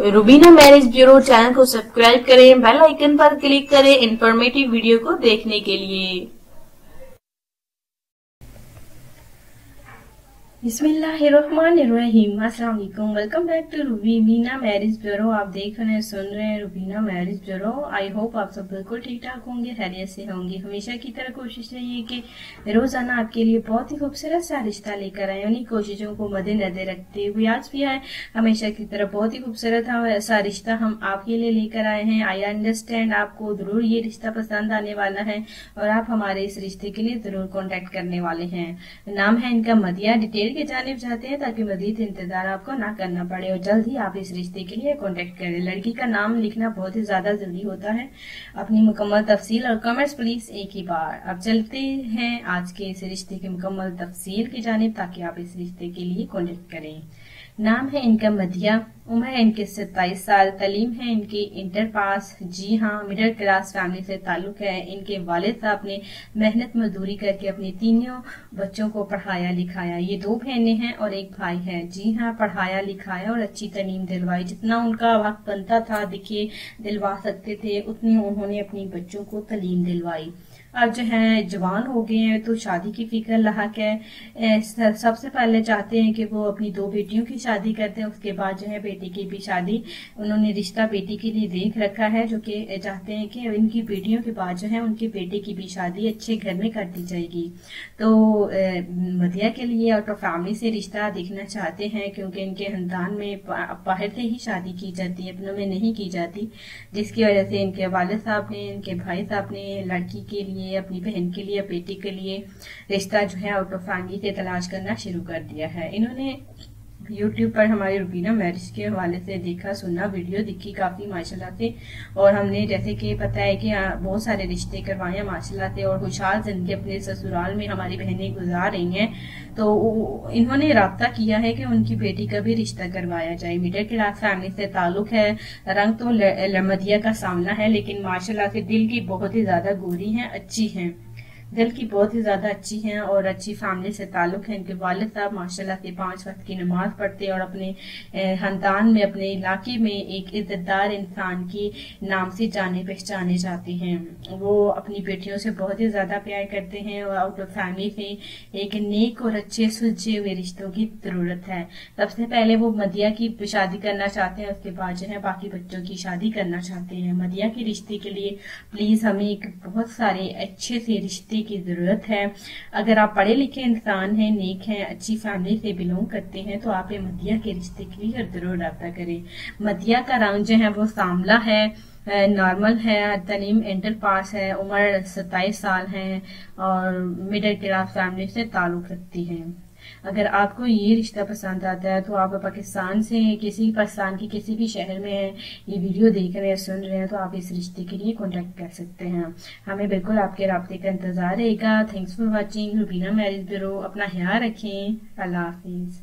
Rubina marriage bureau channel को subscribe करें, bell icon पर क्लिक करें इंफॉर्मेटिव वीडियो को देखने के लिए। बिस्मिल्लाहिर्रहमानिर्रहीम। अस्सलाम वालेकुम। Welcome back to Rubina marriage bureau. आप देख रहे हैं, सुन रहे हैं Rubina marriage bureau. I hope आप सब बिल्कुल ठीक ठाक होंगे, खैरियत से होंगे। हमेशा की तरह कोशिश रही कि रोजाना आपके लिए बहुत ही खूबसूरत सा रिश्ता लेकर आए। उन्हीं कोशिशों को मद्देनजर रखते हुए आज भी आए हमेशा की तरह बहुत ही खूबसूरत सा रिश्ता हम आपके लिए लेकर आए हैं। आई अंडरस्टैंड आपको जरूर ये रिश्ता पसंद आने वाला है और आप हमारे इस रिश्ते के लिए जरूर कॉन्टेक्ट करने वाले हैं। नाम है इनका मदिया। डिटेल की जानिब जाते हैं ताकि मजीद इंतजार आपको ना करना पड़े और जल्द ही आप इस रिश्ते के लिए कांटेक्ट करें। लड़की का नाम लिखना बहुत ही ज्यादा जरूरी होता है। अपनी मुकम्मल तफसील और कमेंट्स प्लीज एक ही बार। अब चलते हैं आज के इस रिश्ते की मुकम्मल तफसील की जानिब ताकि आप इस रिश्ते के लिए कांटेक्ट करें। नाम है इनका मदिया। उम्र है इनके 27 साल। तालीम है इनकी इंटर पास। जी हाँ, मिडिल क्लास फैमिली से ताल्लुक है। इनके वालिद साहब ने मेहनत मजदूरी करके अपने तीनों बच्चों को पढ़ाया लिखाया। ये 2 बहनें हैं और 1 भाई है। जी हाँ, पढ़ाया लिखाया और अच्छी तालीम दिलवाई। जितना उनका वक्त बनता था देखिए दिलवा सकते थे, उतनी उन्होंने अपनी बच्चों को तालीम दिलवाई। अब जो है जवान हो गए हैं तो शादी की फिक्र लाक है। सबसे पहले चाहते हैं कि वो अपनी 2 बेटियों की शादी करते हैं, उसके बाद जो है बेटी की भी शादी उन्होंने रिश्ता बेटी के लिए देख रखा है, जो कि चाहते हैं कि इनकी बेटियों के बाद जो है उनके बेटे की भी शादी अच्छे घर में कर दी जाएगी। तो मदिया के लिए और तो फैमिली से रिश्ता देखना चाहते हैं क्योंकि इनके खानदान में बाहर से ही शादी की जाती है, अपनों में नहीं की जाती, जिसकी वजह से इनके वालिद साहब ने, इनके भाई साहब ने लड़की के लिए, अपनी बहन के लिए, बेटी के लिए रिश्ता जो है आउट ऑफ फैमिली से तलाश करना शुरू कर दिया है। इन्होंने YouTube पर हमारी रुबीना मैरिज के हवाले से देखा सुना, वीडियो देखी काफी माशाल्लाह से, और हमने जैसे कि पता है कि बहुत सारे रिश्ते करवाए माशाल्लाह से और खुशहाल जिंदगी अपने ससुराल में हमारी बहनें गुजार रही हैं। तो इन्होंने राब्ता किया है कि उनकी बेटी का भी रिश्ता करवाया जाए। मिडिल क्लास फैमिली से ताल्लुक है। रंग तो मदिया का सामना है लेकिन माशाल्लाह से दिल की बहुत ही ज्यादा गोरी है, अच्छी है, दिल की बहुत ही ज्यादा अच्छी हैं और अच्छी फैमिली से ताल्लुक है। इनके वालिद साहब माशाल्लाह से 5 वक्त की नमाज पढ़ते और अपने खानदान में, अपने इलाके में एक इज्जतदार इंसान के नाम से जाने पहचाने जाते हैं। वो अपनी बेटियों से बहुत ही ज्यादा प्यार करते हैं और आउट ऑफ फैमिली से एक नेक और अच्छे सुलझे हुए रिश्तों की जरूरत है। सबसे पहले वो मदिया की शादी करना चाहते हैं, उसके बाद जो है बाकी बच्चों की शादी करना चाहते हैं। मदिया के रिश्ते के लिए प्लीज हमें एक बहुत सारे अच्छे से रिश्ते की जरूरत है। अगर आप पढ़े लिखे इंसान हैं, नेक हैं, अच्छी फैमिली से बिलोंग करते हैं तो आप मदिया के रिश्ते के लिए जरूर रब्ता करें। मदिया का रंग जो है वो सांवला है, नॉर्मल है, तालीम इंटर पास है, उम्र 27 साल है और मिडिल क्लास फैमिली से ताल्लुक रखती है। अगर आपको ये रिश्ता पसंद आता है तो आप पाकिस्तान से, किसी पाकिस्तान के किसी भी शहर में है, ये वीडियो देख रहे हैं, सुन रहे हैं, तो आप इस रिश्ते के लिए कांटेक्ट कर सकते हैं। हमें बिल्कुल आपके राब्ते का इंतजार रहेगा। Thanks for watching Rubina marriage bureau. अपना ख्याल रखें। अल्लाह हाफिज।